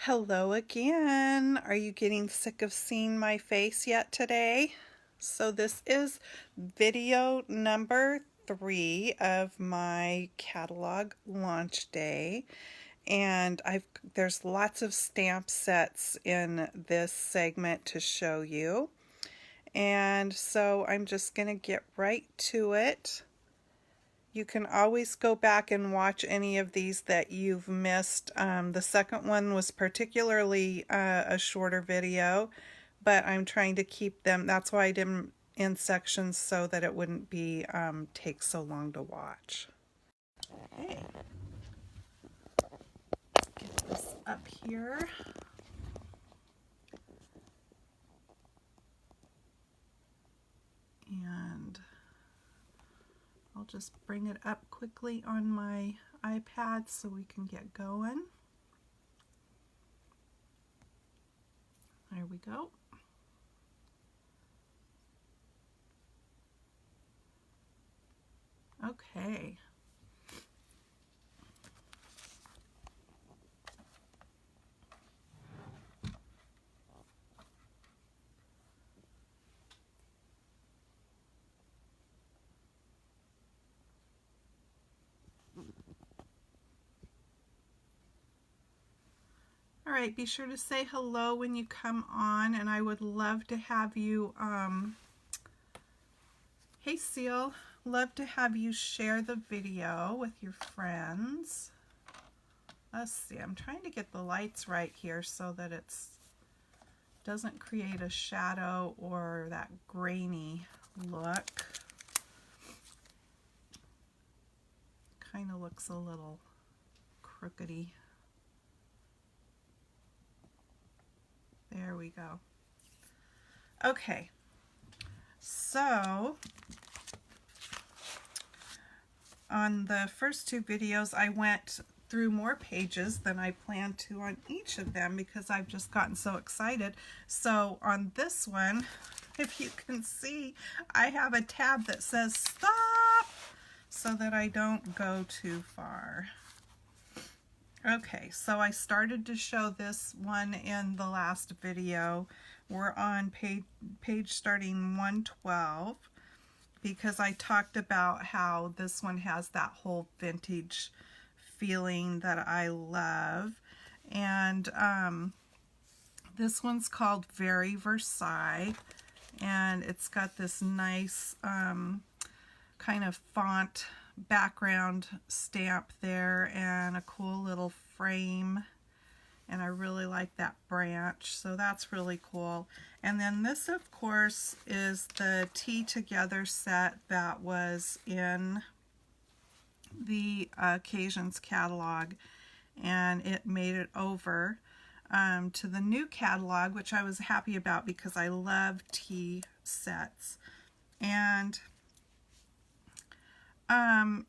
Hello again. Are you getting sick of seeing my face yet today? So this is video number 3 of my catalog launch day, and there's lots of stamp sets in this segment to show you. And so I'm just going to get right to it. You can always go back and watch any of these that you've missed. The second one was particularly a shorter video, but I'm trying to keep them. That's why I did them in sections so that it wouldn't be take so long to watch. Okay, get this up here. And I'll just bring it up quickly on my iPad so we can get going. There we go. Okay. All right, be sure to say hello when you come on, and I would love to have you, hey Seal, love to have you share the video with your friends. Let's see, I'm trying to get the lights right here so that it doesn't create a shadow or that grainy look. Kind of looks a little crookedy. There we go. Okay, so on the first 2 videos I went through more pages than I planned to on each of them because I've just gotten so excited. So on this one, if you can see, I have a tab that says stop so that I don't go too far. Okay, so I started to show this one in the last video. We're on page starting 112 because I talked about how this one has that whole vintage feeling that I love. And this one's called Very Versailles, and it's got this nice kind of font background stamp there and a cool little frame, and I really like that branch, so that's really cool. And then this of course is the Tea Together set that was in the Occasions catalog, and it made it over to the new catalog, which I was happy about because I love tea sets. And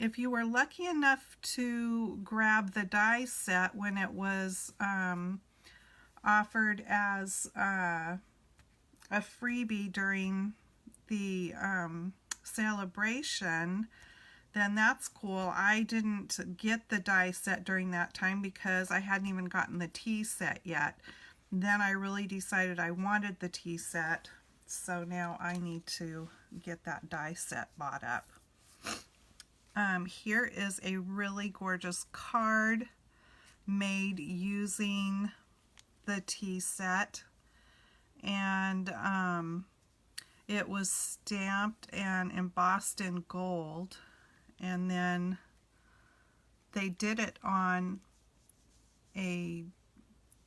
if you were lucky enough to grab the die set when it was offered as a freebie during the celebration, then that's cool. I didn't get the die set during that time because I hadn't even gotten the tea set yet. Then I really decided I wanted the tea set, so now I need to get that die set bought up. Here is a really gorgeous card made using the tea set, and it was stamped and embossed in gold, and then they did it on a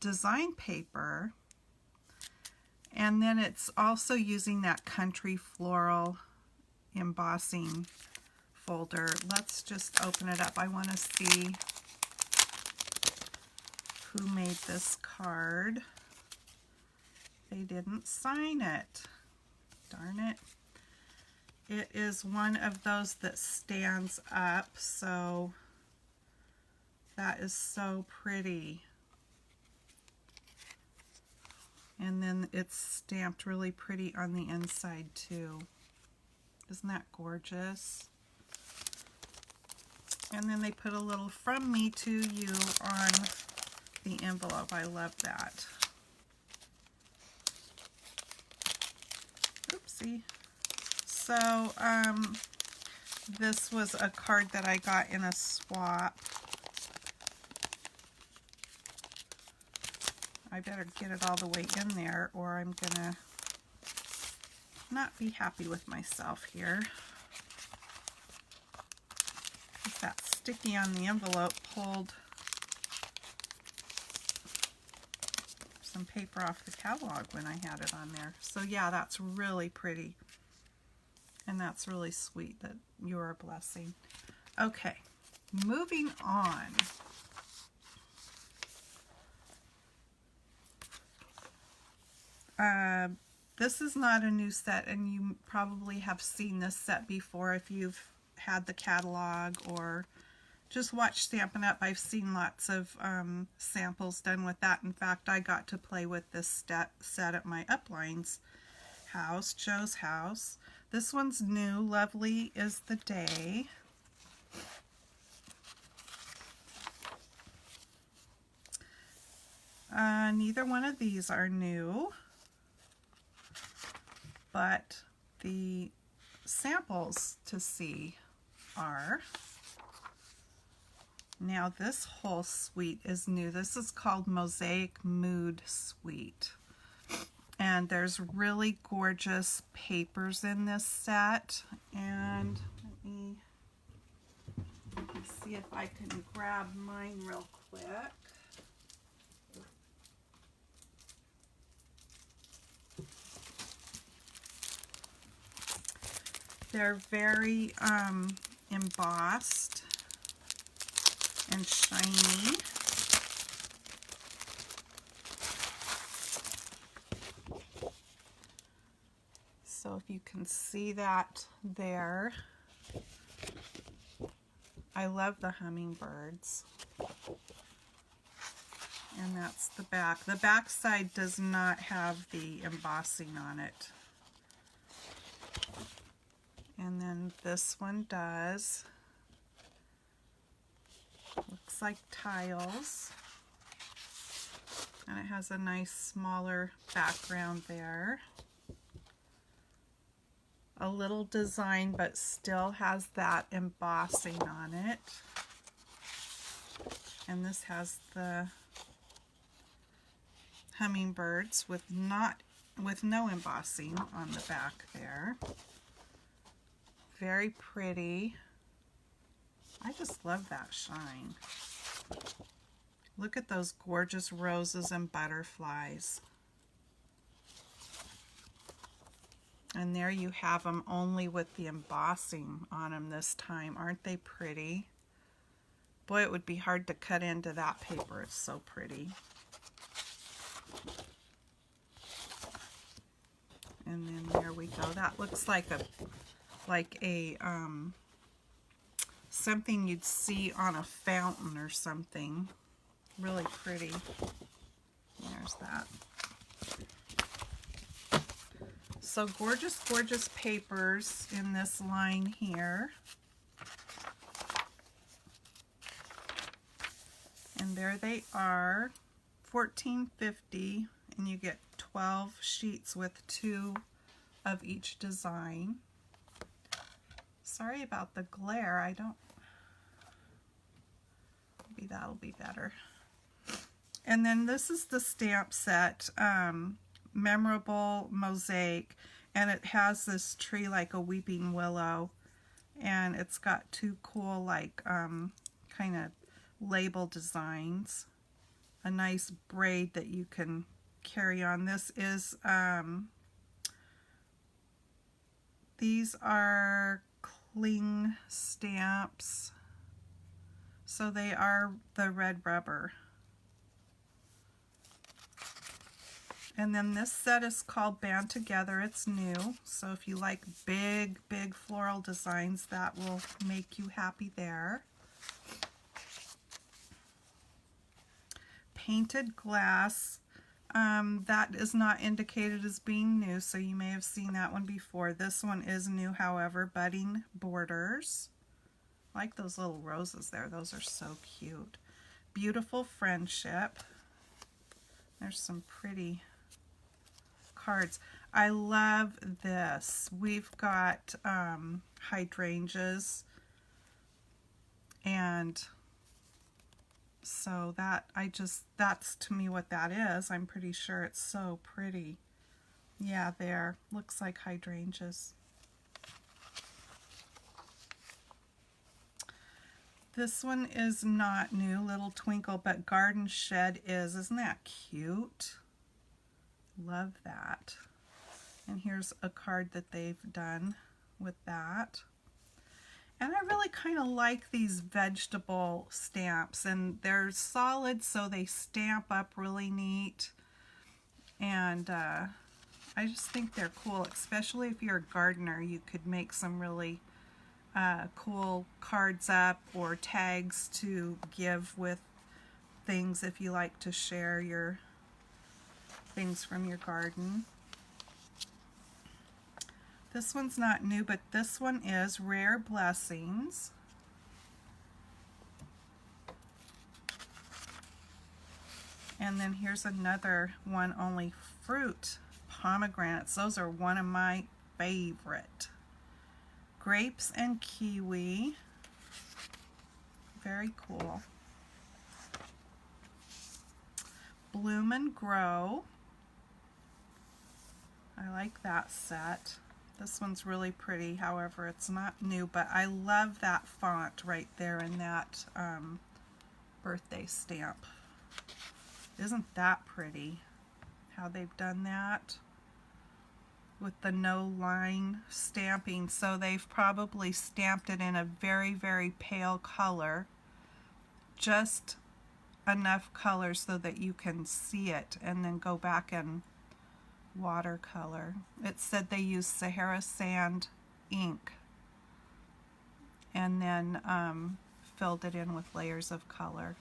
design paper, and then it's also using that country floral embossing folder. Let's just open it up. I want to see who made this card. They didn't sign it. Darn it. It is one of those that stands up, so that is so pretty. And then it's stamped really pretty on the inside too. Isn't that gorgeous? And then they put a little "from me to you" on like the envelope. I love that. Oopsie. So this was a card that I got in a swap. I better get it all the way in there or I'm gonna not be happy with myself here. That sticky on the envelope pulled some paper off the catalog when I had it on there. So yeah, that's really pretty. And that's really sweet that you're a blessing. Okay, moving on. This is not a new set, and you probably have seen this set before if you've had the catalog or just watched Stampin' Up. I've seen lots of samples done with that. In fact, I got to play with this set at my upline's house, Joe's house. This one's new. Lovely is the Day. Neither one of these are new, but the samples to see are. Now this whole suite is new. This is called Mosaic Mood Suite. And there's really gorgeous papers in this set. And let me see if I can grab mine real quick. They're very embossed and shiny. So if you can see that there. I love the hummingbirds. And that's the back. The back side does not have the embossing on it. And then this one does. Looks like tiles. And it has a nice smaller background there. A little design, but still has that embossing on it. And this has the hummingbirds with no embossing on the back there. Very pretty. I just love that shine. Look at those gorgeous roses and butterflies. And there you have them, only with the embossing on them this time. Aren't they pretty? Boy, it would be hard to cut into that paper. It's so pretty. And then there we go. That looks like a something you'd see on a fountain or something. Really pretty. There's that. So gorgeous, gorgeous papers in this line here. And there they are, $14.50, and you get 12 sheets with 2 of each design. Sorry about the glare. Maybe that'll be better. And then this is the stamp set, Memorable Mosaic, and it has this tree like a weeping willow, and it's got 2 cool like kind of label designs. A nice braid that you can carry on. This is these are cling stamps, so they are the red rubber. And then this set is called Band Together. It's new, so if you like big, big floral designs, that will make you happy there. Painted glass. That is not indicated as being new, so you may have seen that one before. This one is new, however. Budding borders. I like those little roses there. Those are so cute. Beautiful Friendship. There's some pretty cards. I love this. We've got hydrangeas, and so that's to me what that is. I'm pretty sure it's so pretty. Yeah, there. Looks like hydrangeas. This one is not new, Little Twinkle, but Garden Shed is. Isn't that cute? Love that. And here's a card that they've done with that. And I really kind of like these vegetable stamps, and they're solid, so they stamp up really neat. And I just think they're cool, especially if you're a gardener. You could make some really cool cards up or tags to give with things if you like to share your things from your garden. This one's not new, but this one is Rare Blessings. And then here's another one, only fruit pomegranates. Those are one of my favorite. Grapes and kiwi. Very cool. Bloom and Grow. I like that set. This one's really pretty, however it's not new, but I love that font right there in that birthday stamp. Isn't that pretty how they've done that with the no line stamping? So they've probably stamped it in a very, very pale color, just enough color so that you can see it, and then go back and watercolor. It said they used Sahara sand ink and then filled it in with layers of color.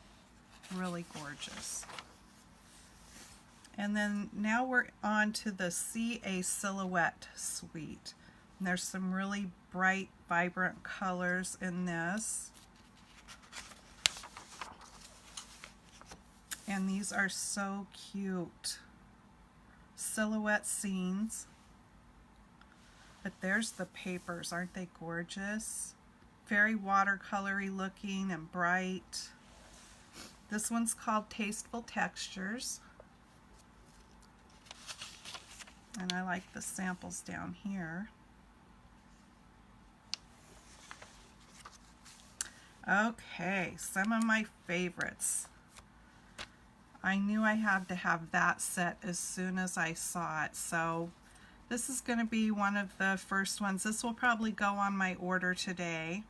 Really gorgeous. And then now we're on to the CA Silhouette Suite. And there's some really bright, vibrant colors in this. And these are so cute. Silhouette scenes. But there's the papers. Aren't they gorgeous? Very watercolory looking and bright. This one's called Tasteful Textures. And I like the samples down here. Okay, some of my favorites. I knew I had to have that set as soon as I saw it, so this is going to be one of the first ones. This will probably go on my order today.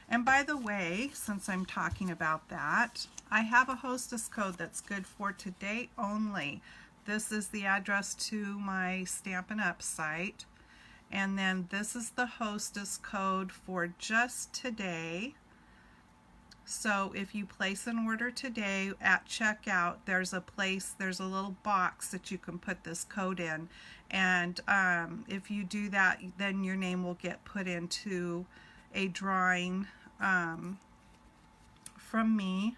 And by the way, since I'm talking about that, I have a hostess code that's good for today only. This is the address to my Stampin' Up site. And then this is the hostess code for just today. So if you place an order today at checkout, there's a little box that you can put this code in. And if you do that, then your name will get put into a drawing from me,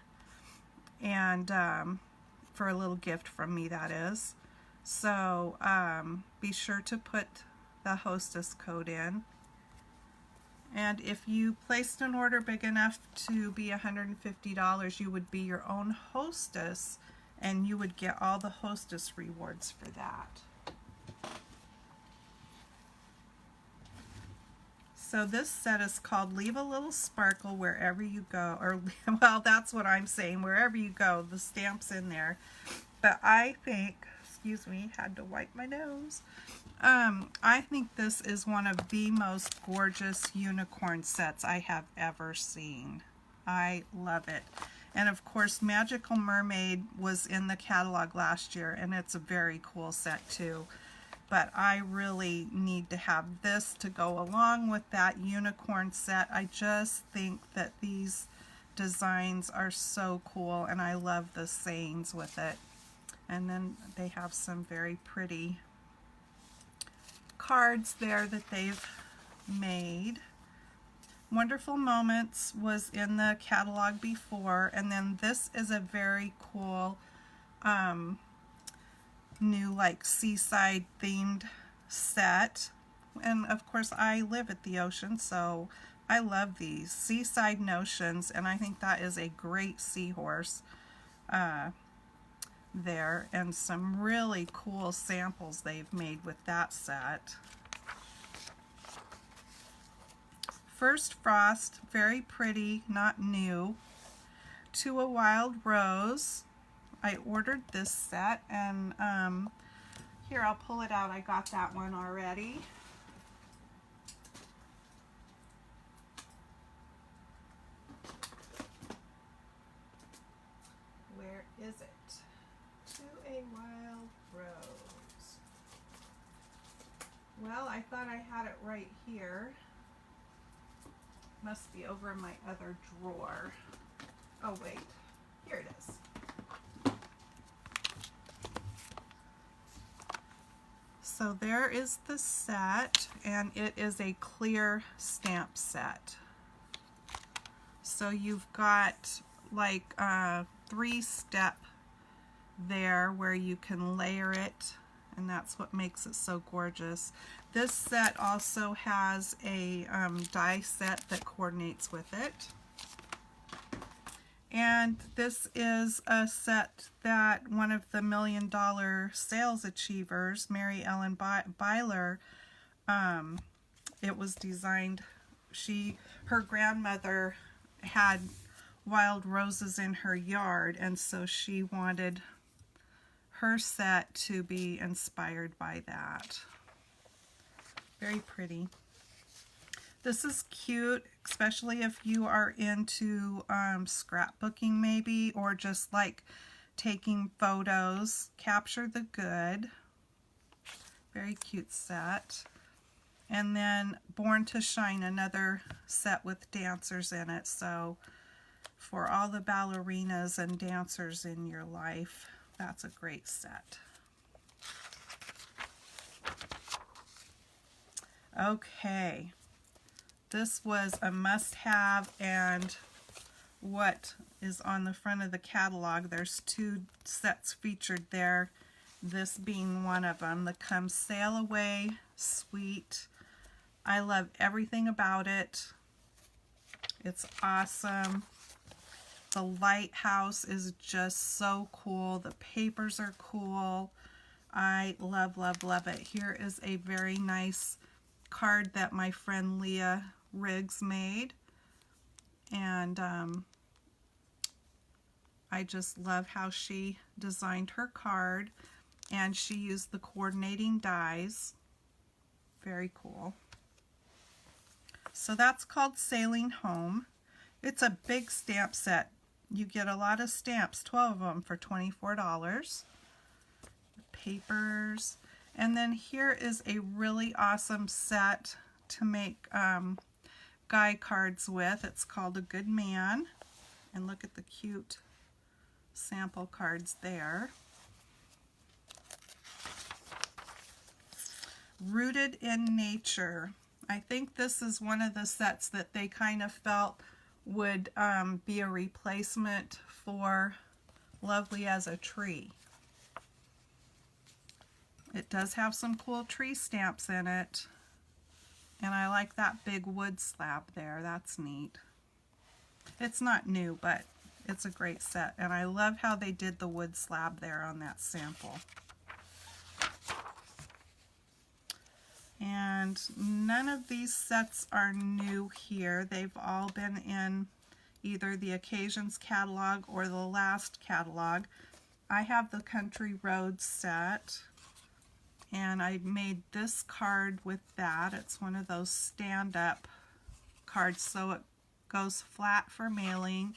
and for a little gift from me, that is. So be sure to put the hostess code in. And if you placed an order big enough to be $150, you would be your own hostess, and you would get all the hostess rewards for that. So this set is called Leave a Little Sparkle Wherever You Go, or well, that's what I'm saying, wherever you go. The stamp's in there. But I think, excuse me, had to wipe my nose. I think this is one of the most gorgeous unicorn sets I have ever seen. I love it. And of course, Magical Mermaid was in the catalog last year, and it's a very cool set too. But I really need to have this to go along with that unicorn set. I just think that these designs are so cool, and I love the sayings with it. And then they have some very pretty cards there that they've made. Wonderful Moments was in the catalog before, and then this is a very cool new like seaside themed set. And of course I live at the ocean, so I love these Seaside Notions, and I think that is a great seahorse there, and some really cool samples they've made with that set. First Frost, very pretty, not new. To a Wild Rose. I ordered this set, and here, I'll pull it out. I got that one already. Where is it? To a Wild Rose. Well, I thought I had it right here. Must be over in my other drawer. Oh wait, here it is. So there is the set, and it is a clear stamp set. So you've got like a 3-step there where you can layer it, and that's what makes it so gorgeous. This set also has a die set that coordinates with it. And this is a set that one of the $1 million sales achievers, Mary Ellen Byler, it was designed, her grandmother had wild roses in her yard, and so she wanted her set to be inspired by that. Very pretty. This is cute, especially if you are into scrapbooking maybe, or just like taking photos. Capture the Good. Very cute set. And then Born to Shine, another set with dancers in it. So for all the ballerinas and dancers in your life, that's a great set. Okay. This was a must-have, and what is on the front of the catalog, there's 2 sets featured there, this being one of them. The Come Sail Away Suite. I love everything about it. It's awesome. The lighthouse is just so cool. The papers are cool. I love, love, love it. Here is a very nice card that my friend Leah Riggs made, and I just love how she designed her card, and she used the coordinating dies. Very cool. So that's called Sailing Home. It's a big stamp set. You get a lot of stamps, 12 of them for $24. Papers. And then here is a really awesome set to make guy cards with. It's called A Good Man. And look at the cute sample cards there. Rooted in Nature. I think this is one of the sets that they kind of felt would be a replacement for Lovely as a Tree. It does have some cool tree stamps in it, and I like that big wood slab there. That's neat. It's not new, but it's a great set, and I love how they did the wood slab there on that sample. And none of these sets are new here. They've all been in either the Occasions catalog or the last catalog. I have the Country Road set, and I made this card with that. It's one of those stand-up cards, so it goes flat for mailing,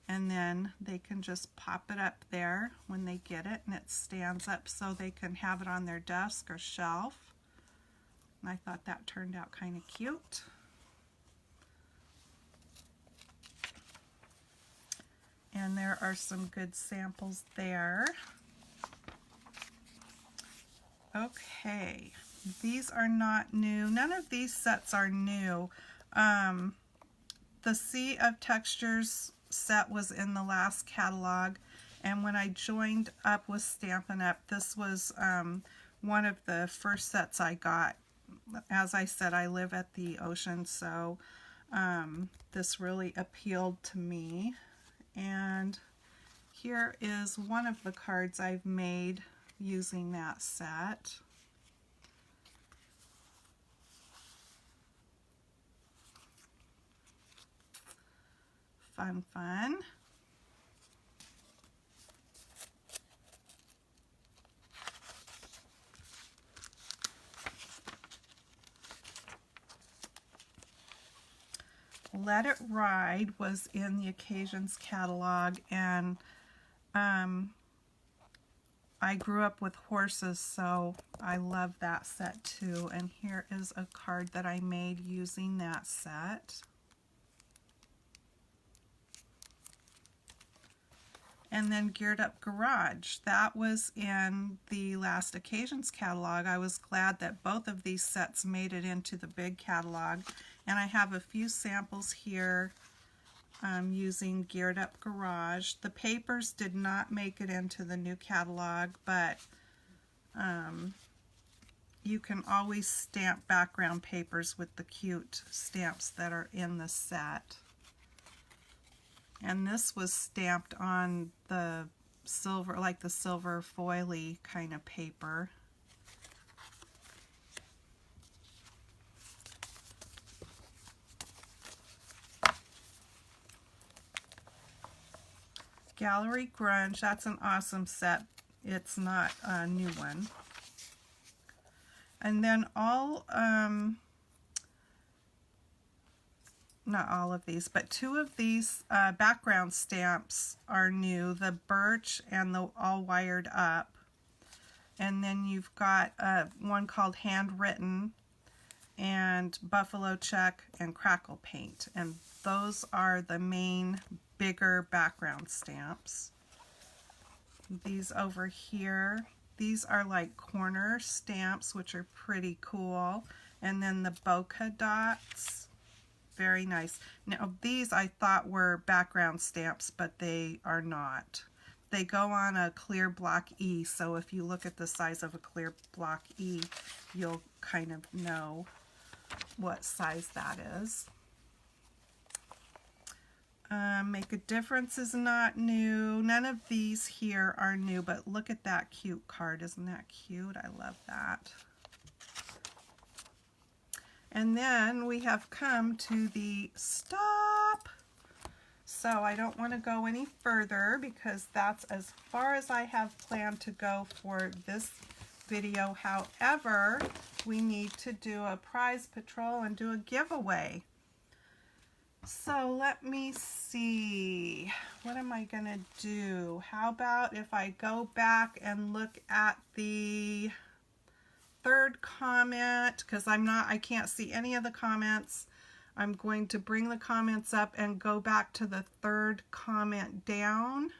and then they can just pop it up there when they get it, and it stands up so they can have it on their desk or shelf. And I thought that turned out kind of cute. And there are some good samples there. Okay, these are not new. None of these sets are new. the Sea of Textures set was in the last catalog, and when I joined up with Stampin' Up, this was one of the first sets I got. As I said, I live at the ocean, so this really appealed to me. And here is one of the cards I've made using that set. Fun, fun. Let It Ride was in the Occasions catalog, and I grew up with horses, so I love that set too. And here is a card that I made using that set. And then Geared Up Garage. That was in the last Occasions catalog. I was glad that both of these sets made it into the big catalog. And I have a few samples here using Geared Up Garage. The papers did not make it into the new catalog, but you can always stamp background papers with the cute stamps that are in the set. And this was stamped on the silver, like the silver foily kind of paper. Gallery Grunge, that's an awesome set. It's not a new one. And then not all of these, but two of these background stamps are new, the Birch and the All Wired Up. And then you've got one called Handwritten and Buffalo Check and Crackle Paint. And those are the main bigger background stamps. These over here, these are like corner stamps, which are pretty cool. And then the bokeh dots. Very nice. Now these I thought were background stamps, but they are not. They go on a clear block E, so if you look at the size of a clear block E, you'll kind of know what size that is. Make a Difference is not new. None of these here are new, but look at that cute card. Isn't that cute? I love that. And then we have come to the stop. So I don't want to go any further because that's as far as I have planned to go for this video. However, we need to do a prize patrol and do a giveaway. So let me see. What am I going to do? How about if I go back and look at the third comment, because I can't see any of the comments. I'm going to bring the comments up and go back to the third comment down.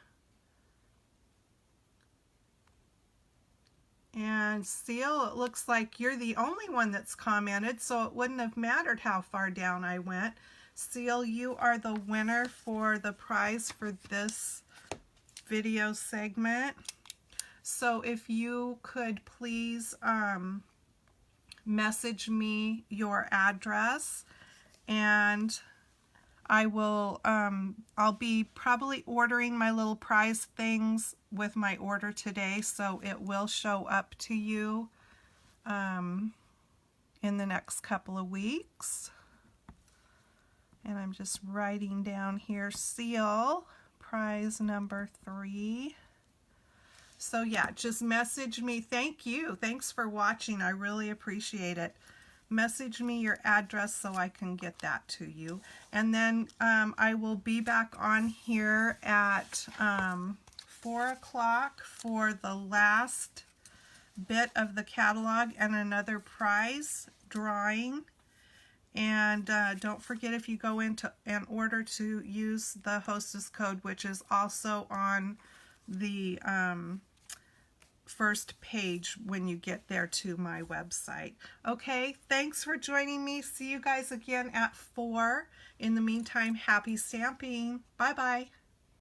And Seal, it looks like you're the only one that's commented, so it wouldn't have mattered how far down I went. Seal, you are the winner for the prize for this video segment. So if you could please message me your address, and I will I'll be probably ordering my little prize things with my order today, so it will show up to you in the next couple of weeks. And I'm just writing down here, Seal, prize number 3. So yeah, just message me. Thank you. Thanks for watching. I really appreciate it. Message me your address so I can get that to you. And then I will be back on here at 4 o'clock for the last bit of the catalog and another prize drawing. And don't forget, if you go into an order, to use the hostess code, which is also on the first page when you get there to my website. Okay, thanks for joining me. See you guys again at 4. In the meantime, happy stamping. Bye-bye.